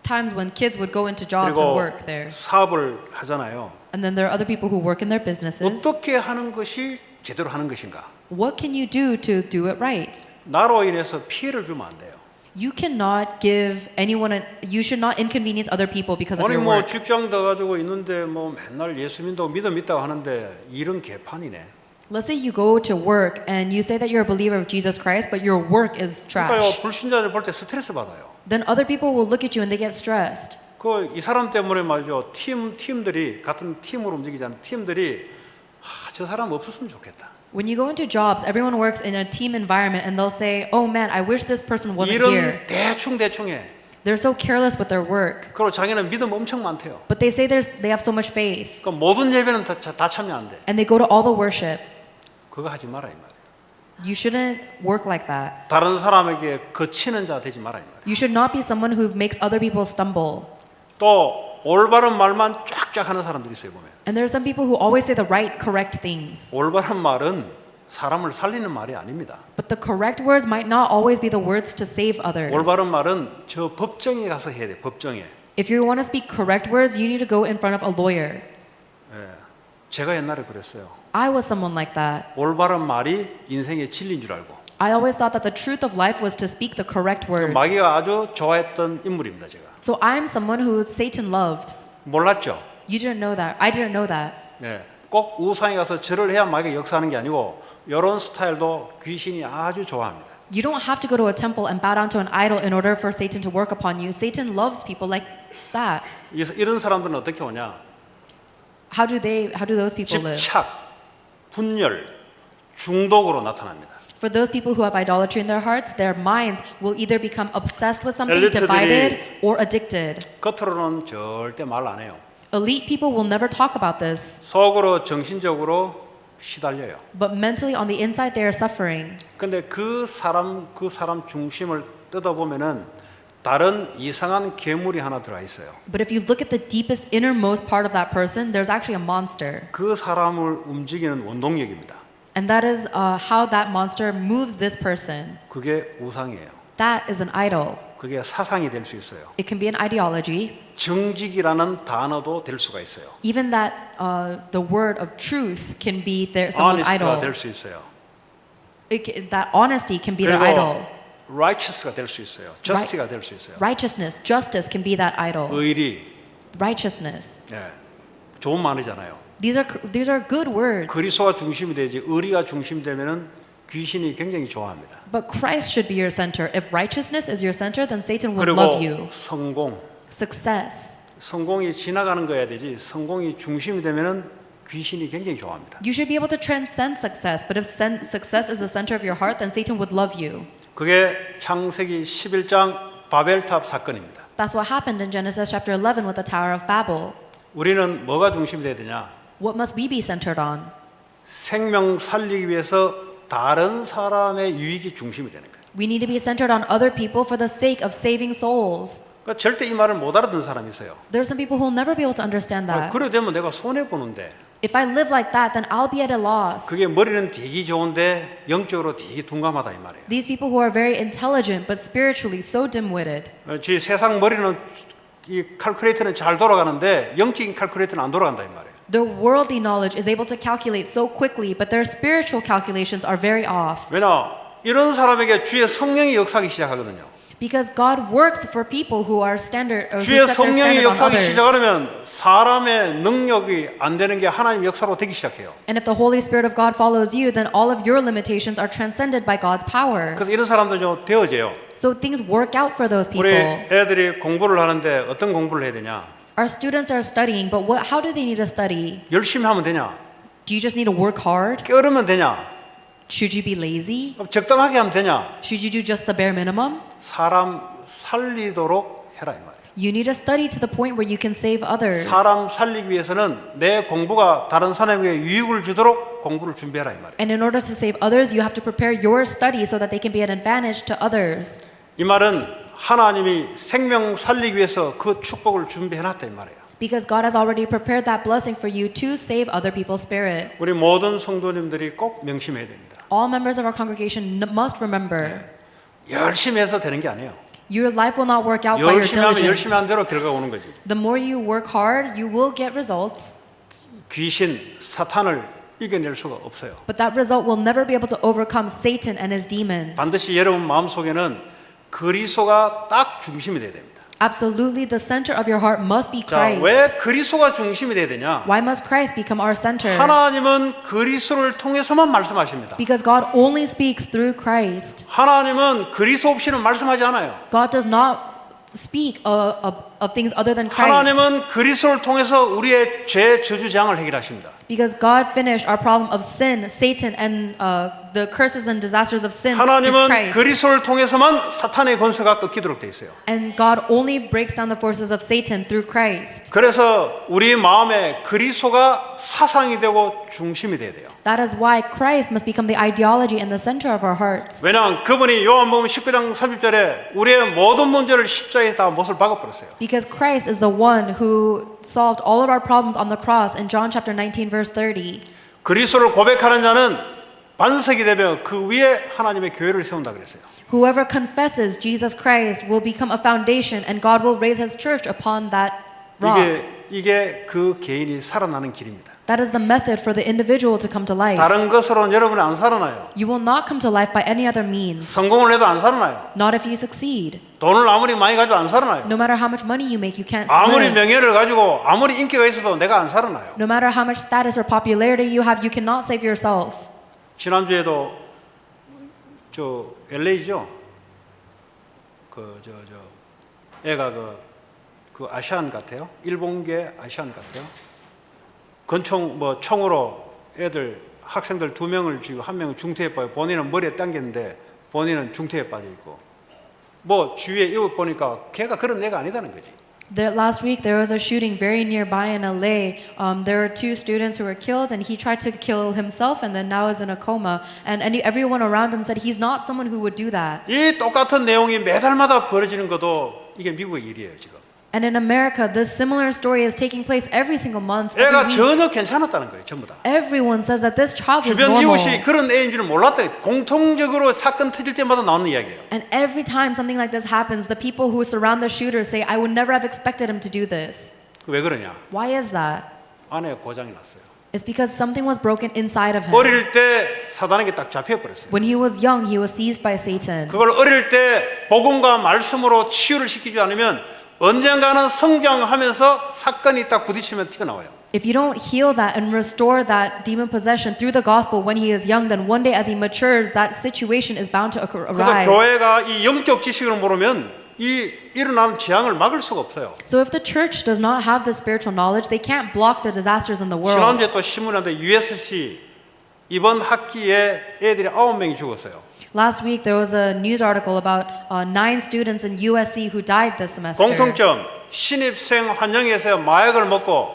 S2: times when kids would go into jobs and
S1: 그리고
S2: work there,
S1: 사업을 하잖아요.
S2: and then there are other people who work in their businesses.
S1: 어떻게 하는 것이 제대로 하는 것인가?
S2: What can you do to do it right?
S1: 나로 인해서 피해를 주면 안 돼요.
S2: You cannot give anyone. You should not inconvenience other people because of
S1: 아니
S2: your
S1: 뭐
S2: work.
S1: 직장 더 가지고 있는데 뭐 맨날 예수 믿다고 믿음 있다고 하는데 일은 개판이네.
S2: Let's say you go to work and you say that you're a believer of Jesus Christ, but your work is
S1: 그러니까요,
S2: trash.
S1: 불신자를 볼 때 스트레스 받아요.
S2: Then other people will look at you and they get stressed.
S1: 그 이 사람 때문에 말이죠, 팀들이 같은 팀으로 움직이지 않는 팀들이 저 사람 없었으면 좋겠다.
S2: When you go into jobs, everyone works in a team environment and they'll say, "Oh man, I wish this person wasn't here."
S1: 일은 대충해.
S2: They're so careless with their work.
S1: 그리고 자기는 믿음 엄청 많대요.
S2: But they say they have so much faith.
S1: 그 모든 예배는 다 참여 안 돼.
S2: And they go to all the worship.
S1: 그거 하지 마라 이 말이에요.
S2: You shouldn't work like that.
S1: 다른 사람에게 거치는 자 되지 마라 이 말이에요.
S2: You should not be someone who makes other people stumble.
S1: 또 올바른 말만 쫙쫙 하는 사람들이 있어요 보면.
S2: And there are some people who always say the right, correct things.
S1: 올바른 말은 사람을 살리는 말이 아닙니다.
S2: But the correct words might not always be the words to save others.
S1: 올바른 말은 저 법정에 가서 해야 돼. 법정에.
S2: If you want to speak correct words, you need to go in front of a lawyer.
S1: 제가 옛날에 그랬어요.
S2: I was someone like that.
S1: 올바른 말이 인생의 진리인 줄 알고.
S2: I always thought that the truth of life was to speak the correct words.
S1: 마귀가 아주 좋아했던 인물입니다, 제가.
S2: So I'm someone who Satan loved.
S1: 몰랐죠?
S2: You didn't know that. I didn't know that.
S1: 꼭 우상에 가서 절을 해야 마귀가 역사하는 게 아니고 이런 스타일도 귀신이 아주 좋아합니다.
S2: You don't have to go to a temple and bow down to an idol in order for Satan to work upon you. Satan loves people like that.
S1: 이런 사람들은 어떻게 오냐?
S2: How do those people live?
S1: 집착, 분열, 중독으로 나타납니다.
S2: For those people who have idolatry in their hearts, their minds will either become obsessed with something,
S1: 엘리트들이
S2: divided, or addicted.
S1: 겉으로는 절대 말 안 해요.
S2: Elite people will never talk about this,
S1: 속으로 정신적으로 시달려요.
S2: but mentally on the inside they are suffering.
S1: 근데 그 사람 중심을 뜯어보면은 다른 이상한 괴물이 하나 들어 있어요.
S2: But if you look at the deepest, innermost part of that person, there's actually a monster.
S1: 그 사람을 움직이는 원동력입니다.
S2: And that is how that monster moves this person.
S1: 그게 우상이에요.
S2: That is an idol.
S1: 그게 사상이 될 수 있어요.
S2: It can be an ideology.
S1: 정직이라는 단어도 될 수가 있어요.
S2: Even that the word of truth can be someone's
S1: honest가
S2: idol.
S1: 될 수 있어요.
S2: That honesty can be their idol.
S1: righteous가 될 수 있어요. justice가 될 수 있어요.
S2: Righteousness, justice can be that idol.
S1: 의리,
S2: Righteousness.
S1: 좋은 말이잖아요.
S2: These are good words.
S1: 그리스도가 중심이 되지 의리가 중심되면은 귀신이 굉장히 좋아합니다.
S2: But Christ should be your center. If righteousness is your center, then Satan will love
S1: 그리고
S2: you.
S1: 성공,
S2: Success.
S1: 성공이 지나가는 거야 되지 성공이 중심이 되면은 귀신이 굉장히 좋아합니다.
S2: You should be able to transcend success, but if success is the center of your heart, then Satan would love you.
S1: 그게 창세기 11장 바벨탑 사건입니다.
S2: That's what happened in Genesis chapter 11 with the Tower of Babel.
S1: 우리는 뭐가 중심이 돼야 되냐?
S2: What must we be centered on?
S1: 생명 살리기 위해서 다른 사람의 유익이 중심이 되는 거예요.
S2: We need to be centered on other people for the sake of saving souls.
S1: 그러니까 절대 이 말을 못 알아듣는 사람이 있어요.
S2: There are some people who will never be able to understand that.
S1: 그래 되면 내가 손해 보는데
S2: If I live like that, then I'll be at a loss.
S1: 그게 머리는 되게 좋은데 영적으로 되게 둔감하다 이 말이에요.
S2: These people who are very intelligent but spiritually so dim-witted.
S1: 지 세상 머리는 이 칼큘레이터는 잘 돌아가는데 영적인 칼큘레이터는 안 돌아간다 이 말이에요.
S2: Their worldly knowledge is able to calculate so quickly, but their spiritual calculations are very off.
S1: 왜냐 이런 사람에게 주의 성령이 역사하기 시작하거든요.
S2: Because God works for people who are standard or who
S1: 주의
S2: set their
S1: 성령이
S2: standard on
S1: 역사하기
S2: others.
S1: 시작하면 사람의 능력이 안 되는 게 하나님 역사로 되기 시작해요.
S2: And if the Holy Spirit of God follows you, then all of your limitations are transcended by God's power.
S1: 그래서 이런 사람들은 되어져요.
S2: So things work out for those
S1: 우리
S2: people.
S1: 애들이 공부를 하는데 어떤 공부를 해야 되냐?
S2: Our students are studying, but how do they need to study?
S1: 열심히 하면 되냐?
S2: Do you just need to work hard?
S1: 게으르면 되냐?
S2: Should you be lazy?
S1: 적당하게 하면 되냐?
S2: Should you do just the bare minimum?
S1: 사람 살리도록 해라 이 말이에요.
S2: You need to study to the point where you can save others.
S1: 사람 살리기 위해서는 내 공부가 다른 사람에게 유익을 주도록 공부를 준비해라 이 말이에요.
S2: And in order to save others, you have to prepare your study so that they can be an advantage to others.
S1: 이 말은 하나님이 생명 살리기 위해서 그 축복을 준비해놨다 이 말이에요.
S2: Because God has already prepared that blessing for you to save other people's spirit.
S1: 우리 모든 성도님들이 꼭 명심해야 됩니다.
S2: All members of our congregation must remember,
S1: 열심히 해서 되는 게 아니에요.
S2: your life will not work out by your
S1: 열심히 하면 열심히
S2: diligence.
S1: 한 대로 결과가 오는 거지.
S2: The more you work hard, you will get results.
S1: 귀신, 사탄을 이겨낼 수가 없어요.
S2: But that result will never be able to overcome Satan and his demons.
S1: 반드시 여러분 마음속에는 그리스도가 딱 중심이 돼야 됩니다.
S2: Absolutely, the center of your heart must be
S1: 자, 왜
S2: Christ.
S1: 그리스도가 중심이 돼야 되냐?
S2: Why must Christ become our center?
S1: 하나님은 그리스도를 통해서만 말씀하십니다.
S2: Because God only speaks through Christ.
S1: 하나님은 그리스도 없이는 말씀하지 않아요.
S2: God does not speak of things other than Christ.
S1: 하나님은 그리스도를 통해서 우리의 죄 저주 재앙을 해결하십니다.
S2: Because God finished our problem of sin, Satan, and the curses and disasters of sin through
S1: 하나님은
S2: Christ.
S1: 그리스도를 통해서만 사탄의 권세가 꺾이도록 돼 있어요.
S2: And God only breaks down the forces of Satan through Christ.
S1: 그래서 우리 마음에 그리스도가 사상이 되고 중심이 돼야 돼요.
S2: That is why Christ must become the ideology and the center of our hearts.
S1: 왜냐하면 그분이 요한복음 19장 30절에 우리의 모든 문제를 십자가에 다 못을 박아버렸어요.
S2: Because Christ is the one who solved all of our problems on the cross in John chapter 19 verse 30.
S1: 그리스도를 고백하는 자는 반석이 되며 그 위에 하나님의 교회를 세운다 그랬어요.
S2: Whoever confesses Jesus Christ will become a foundation and God will raise his church upon that rock.
S1: 이게 그 개인이 살아나는 길입니다.
S2: That is the method for the individual to come to life.
S1: 다른 것으로는 여러분이 안 살아나요.
S2: You will not come to life by any other means.
S1: 성공을 해도 안 살아나요.
S2: Not if you succeed.
S1: 돈을 아무리 많이 가지고 안 살아나요.
S2: No matter how much money you make, you can't
S1: 아무리
S2: live.
S1: 명예를 가지고 아무리 인기가 있어도 내가 안 살아나요.
S2: No matter how much status or popularity you have, you cannot save yourself.
S1: 지난주에도 저 LA죠. 애가 그 아시안 같아요. 일본계 아시안 같아요. 권총 총으로 애들 학생들 2명을 쥐고 1명은 중태에 빠져. 본인은 머리에 당겼는데 본인은 중태에 빠져 있고. 주위에 이웃 보니까 걔가 그런 애가 아니다는 거지.
S2: Last week there was a shooting very nearby in LA. There were 2 students who were killed, and he tried to kill himself, and then now is in a coma. And everyone around him said he's not someone who would do that.
S1: 이 똑같은 내용이 매달마다 벌어지는 것도 이게 미국의 일이에요 지금.
S2: And in America, this similar story is taking place every single month.
S1: 애가
S2: Every week.
S1: 전혀 괜찮았다는 거예요 전부 다.
S2: Everyone says that this child was
S1: 주변
S2: normal.
S1: 이웃이 그런 애인 줄 몰랐대. 공통적으로 사건 터질 때마다 나오는 이야기예요.
S2: And every time something like this happens, the people who surround the shooter say, I would never have expected him to do this.
S1: 왜 그러냐?
S2: Why is that?
S1: 안에 고장이 났어요.
S2: It's because something was broken inside of him.
S1: 어릴 때 사단에게 딱 잡혀버렸어요.
S2: When he was young, he was seized by Satan.
S1: 그걸 어릴 때 복음과 말씀으로 치유를 시키지 않으면 언젠가는 성장하면서 사건이 딱 부딪히면 튀어나와요.
S2: If you don't heal that and restore that demon possession through the gospel when he is young, then one day as he matures, that situation is bound to
S1: 그래서
S2: arise.
S1: 교회가 이 영적 지식을 모르면 이 일어나는 재앙을 막을 수가 없어요.
S2: So if the church does not have the spiritual knowledge, they can't block the disasters in the world.
S1: 지난주에 또 신문한데 USC 이번 학기에 애들이 9명이 죽었어요.
S2: Last week there was a news article about 9 students in USC who died this semester.
S1: 공통점, 신입생 환영회에서 마약을 먹고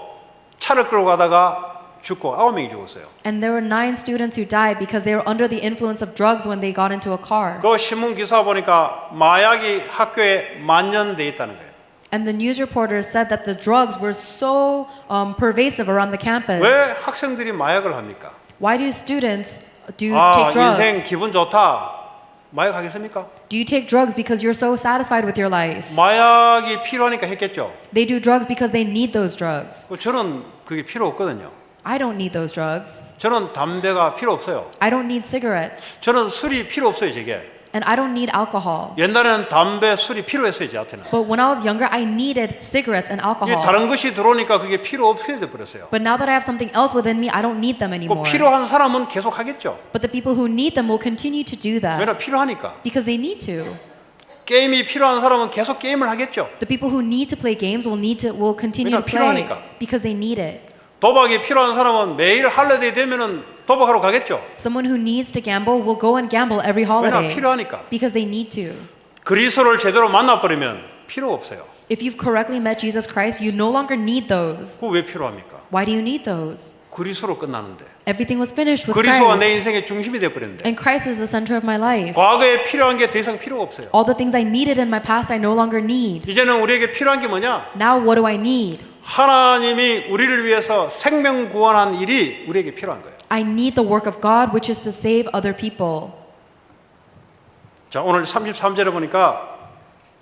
S1: 차를 끌고 가다가 죽고 9명이 죽었어요.
S2: And there were 9 students who died because they were under the influence of drugs when they got into a car.
S1: 그 신문 기사 보니까 마약이 학교에 만연돼 있다는 거예요.
S2: And the news reporter said that the drugs were so pervasive around the campus.
S1: 왜 학생들이 마약을 합니까?
S2: Why do students take
S1: 인생
S2: drugs?
S1: 기분 좋다. 마약 하겠습니까?
S2: Do you take drugs because you're so satisfied with your life?
S1: 마약이 필요하니까 했겠죠.
S2: They do drugs because they need those drugs.
S1: 저는 그게 필요 없거든요.
S2: I don't need those drugs.
S1: 저는 담배가 필요 없어요.
S2: I don't need cigarettes.
S1: 저는 술이 필요 없어요, 제게.
S2: And I don't need alcohol.
S1: 옛날에는 담배, 술이 필요했어요, 저한테는.
S2: But when I was younger, I needed cigarettes and
S1: 이게
S2: alcohol.
S1: 다른 것이 들어오니까 그게 필요 없게 돼 버렸어요.
S2: But now that I have something else within me, I don't need them
S1: 그
S2: anymore.
S1: 필요한 사람은 계속 하겠죠.
S2: But the people who need them will continue to do that
S1: 왜냐 필요하니까.
S2: because they need to.
S1: 게임이 필요한 사람은 계속 게임을 하겠죠.
S2: The people who need to play games will continue
S1: 왜냐면
S2: to play
S1: 필요하니까.
S2: because they need it.
S1: 도박이 필요한 사람은 매일 할리데이 되면은 도박하러 가겠죠.
S2: Someone who needs to gamble will go and gamble every
S1: 왜냐
S2: holiday
S1: 필요하니까.
S2: because they need to.
S1: 그리스도를 제대로 만나버리면 필요 없어요.
S2: If you've correctly met Jesus Christ, you no longer need those.
S1: 그거 왜 필요합니까?
S2: Why do you need those?
S1: 그리스도로 끝나는데.
S2: Everything was finished with
S1: 그리스도가 내
S2: Christ.
S1: 인생의 중심이 되어버렸는데.
S2: And Christ is the center of my life.
S1: 과거에 필요한 게 더 이상 필요가 없어요.
S2: All the things I needed in my past, I no longer need.
S1: 이제는 우리에게 필요한 게 뭐냐?
S2: Now what do I need?
S1: 하나님이 우리를 위해서 생명 구원한 일이 우리에게 필요한 거예요.
S2: I need the work of God, which is to save other people.
S1: 자, 오늘 33절에 보니까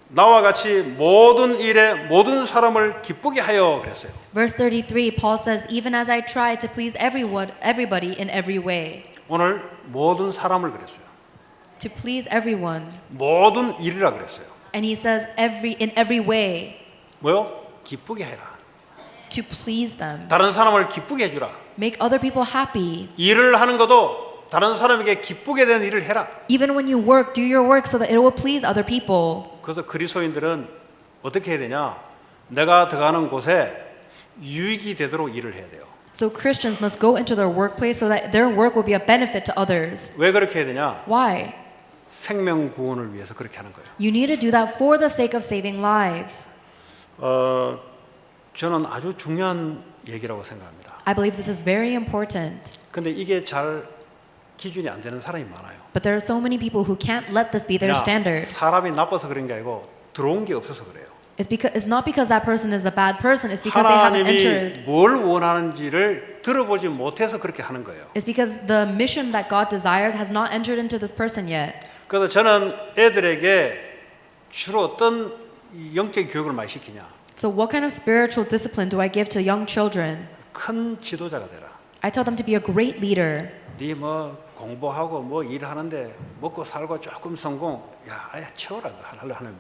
S1: 나와 같이 모든 일에 모든 사람을 기쁘게 하여 그랬어요.
S2: Verse 33, Paul says, even as I tried to please everybody in every way.
S1: 오늘 모든 사람을 그랬어요.
S2: To please everyone.
S1: 모든 일이라 그랬어요.
S2: And he says, in every way.
S1: 뭐요? 기쁘게 해라.
S2: To please them.
S1: 다른 사람을 기쁘게 해주라.
S2: Make other people happy.
S1: 일을 하는 것도 다른 사람에게 기쁘게 되는 일을 해라.
S2: Even when you work, do your work so that it will please other people.
S1: 그래서 그리스도인들은 어떻게 해야 되냐? 내가 들어가는 곳에 유익이 되도록 일을 해야 돼요.
S2: So Christians must go into their workplace so that their work will be a benefit to others.
S1: 왜 그렇게 해야 되냐?
S2: Why?
S1: 생명 구원을 위해서 그렇게 하는 거예요.
S2: You need to do that for the sake of saving lives.
S1: 저는 아주 중요한 얘기라고 생각합니다.
S2: I believe this is very important.
S1: 근데 이게 잘 기준이 안 되는 사람이 많아요.
S2: But there are so many people who can't let this be their
S1: 그냥
S2: standard.
S1: 사람이 나빠서 그런 게 아니고 들어온 게 없어서 그래요.
S2: It's not because that person is a bad person. It's because they haven't entered.
S1: 하나님이 뭘 원하는지를 들어보지 못해서 그렇게 하는 거예요.
S2: It's because the mission that God desires has not entered into this person yet.
S1: 그래서 저는 애들에게 주로 어떤 영적 교육을 많이 시키냐?
S2: So what kind of spiritual discipline do I give to young children?
S1: 큰 지도자가 되라.
S2: I tell them to be a great leader.
S1: 네 뭐 공부하고 뭐 일하는데 먹고 살고 조금 성공, 야, 아예 채워라 하려 하면.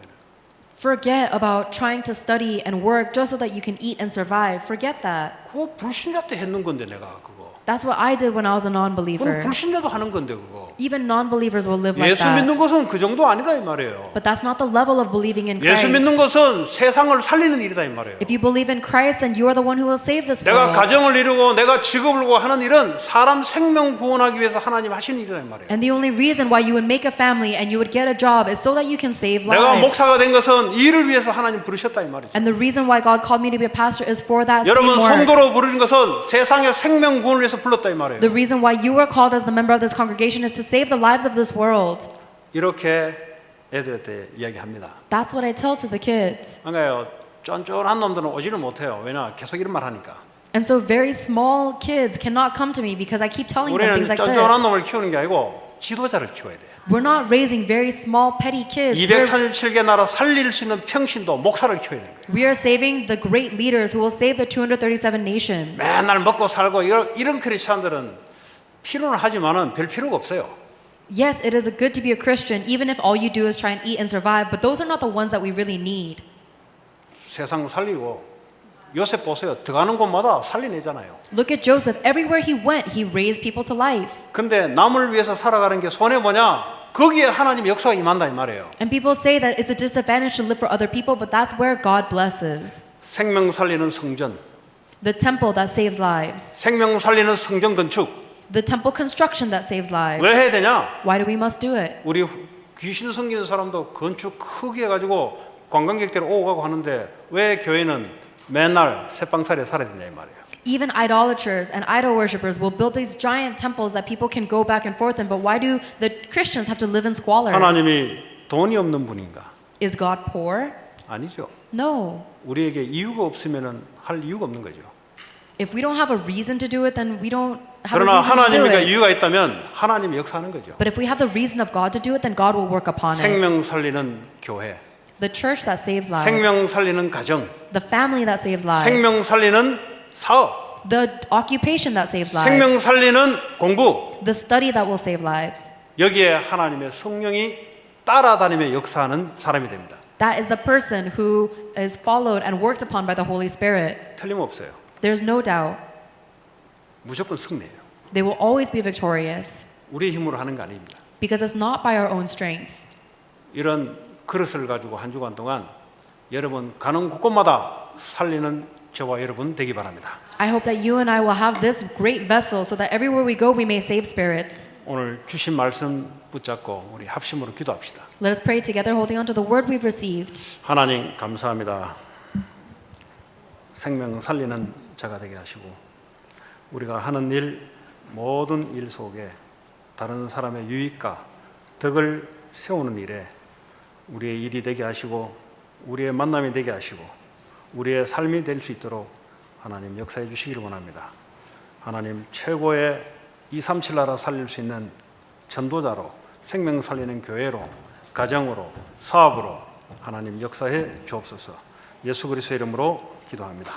S2: Forget about trying to study and work just so that you can eat and survive. Forget that.
S1: 그거 불신자 때 했는 건데 내가 그거.
S2: That's what I did when I was a
S1: 그럼
S2: non-believer.
S1: 불신자도 하는 건데 그거.
S2: Even non-believers will live like
S1: 예수
S2: that.
S1: 믿는 것은 그 정도 아니다 이 말이에요.
S2: But that's not the level of believing in Christ.
S1: 예수 믿는 것은 세상을 살리는 일이다 이 말이에요.
S2: If you believe in Christ, then you are the one who will save this
S1: 내가
S2: world.
S1: 가정을 이루고 내가 직업을 구하고 하는 일은 사람 생명 구원하기 위해서 하나님 하신 일이다 이 말이에요.
S2: And the only reason why you would make a family and you would get a job is so that you can save
S1: 내가
S2: lives.
S1: 목사가 된 것은 이 일을 위해서 하나님 부르셨다 이 말이죠.
S2: And the reason why God called me to be a pastor is for that same
S1: 여러분
S2: work.
S1: 성도로 부르는 것은 세상의 생명 구원을 위해서 불렀다 이 말이에요.
S2: The reason why you were called as the member of this congregation is to save the lives of this world.
S1: 이렇게 애들한테 이야기합니다.
S2: That's what I tell to the kids.
S1: 그러니까요 쫀쫀한 놈들은 오지를 못해요. 왜냐 계속 이런 말 하니까.
S2: And so very small kids cannot come to me because I keep telling them
S1: 우리는
S2: things like
S1: 쫀쫀한
S2: this.
S1: 놈을 키우는 게 아니고 지도자를 키워야 돼요.
S2: We're not raising very small petty kids.
S1: 237개 나라 살릴 수 있는 평신도 목사를 키워야 되는 거예요.
S2: We are saving the great leaders who will save the 237 nations.
S1: 맨날 먹고 살고 이런 크리스천들은 필요는 하지만은 별 필요가 없어요.
S2: Yes, it is good to be a Christian even if all you do is try and eat and survive, but those are not the ones that we really need.
S1: 세상 살리고 요셉 보세요. 들어가는 곳마다 살리내잖아요.
S2: Look at Joseph. Everywhere he went, he raised people to life.
S1: 근데 남을 위해서 살아가는 게 손해 뭐냐? 거기에 하나님의 역사가 임한다 이 말이에요.
S2: And people say that it's a disadvantage to live for other people, but that's where God blesses.
S1: 생명 살리는 성전,
S2: The temple that saves lives.
S1: 생명 살리는 성전 건축,
S2: The temple construction that saves lives.
S1: 왜 해야 되냐?
S2: Why do we must do it?
S1: 우리 귀신 섬기는 사람도 건축 크게 해가지고 관광객들 오고 가고 하는데 왜 교회는 맨날 새빵살에 살아야 되냐 이 말이에요.
S2: Even idolaters and idol worshippers will build these giant temples that people can go back and forth in, but why do the Christians have to live in squalor?
S1: 하나님이 돈이 없는 분인가?
S2: Is God poor?
S1: 아니죠.
S2: No.
S1: 우리에게 이유가 없으면은 할 이유가 없는 거죠.
S2: If we don't have a reason to do it, then we don't have a
S1: 그러나
S2: reason to do
S1: 하나님과
S2: it.
S1: 이유가 있다면 하나님이 역사하는 거죠.
S2: But if we have the reason of God to do it, then God will work upon it.
S1: 생명 살리는 교회,
S2: The church that saves lives.
S1: 생명 살리는 가정,
S2: The family that saves lives.
S1: 생명 살리는 사업,
S2: The occupation that saves lives.
S1: 생명 살리는 공부.
S2: The study that will save lives.
S1: 여기에 하나님의 성령이 따라다니며 역사하는 사람이 됩니다.
S2: That is the person who is followed and worked upon by the Holy Spirit.
S1: 틀림없어요.
S2: There's no doubt.
S1: 무조건 승리해요.
S2: They will always be victorious
S1: 우리 힘으로 하는 거 아닙니다.
S2: because it's not by our own strength.
S1: 이런 그릇을 가지고 한 주간 동안 여러분 가는 곳곳마다 살리는 저와 여러분 되기 바랍니다.
S2: I hope that you and I will have this great vessel so that everywhere we go we may save spirits.
S1: 오늘 주신 말씀 붙잡고 우리 합심으로 기도합시다.
S2: Let us pray together holding on to the word we've received.
S1: 하나님 감사합니다. 생명 살리는 자가 되게 하시고 우리가 하는 일 모든 일 속에 다른 사람의 유익과 덕을 세우는 일에 우리의 일이 되게 하시고 우리의 만남이 되게 하시고 우리의 삶이 될 수 있도록 하나님 역사해 주시기를 원합니다. 하나님 최고의 237 나라 살릴 수 있는 전도자로 생명 살리는 교회로 가정으로 사업으로 하나님 역사해 주옵소서. 예수 그리스도의 이름으로 기도합니다.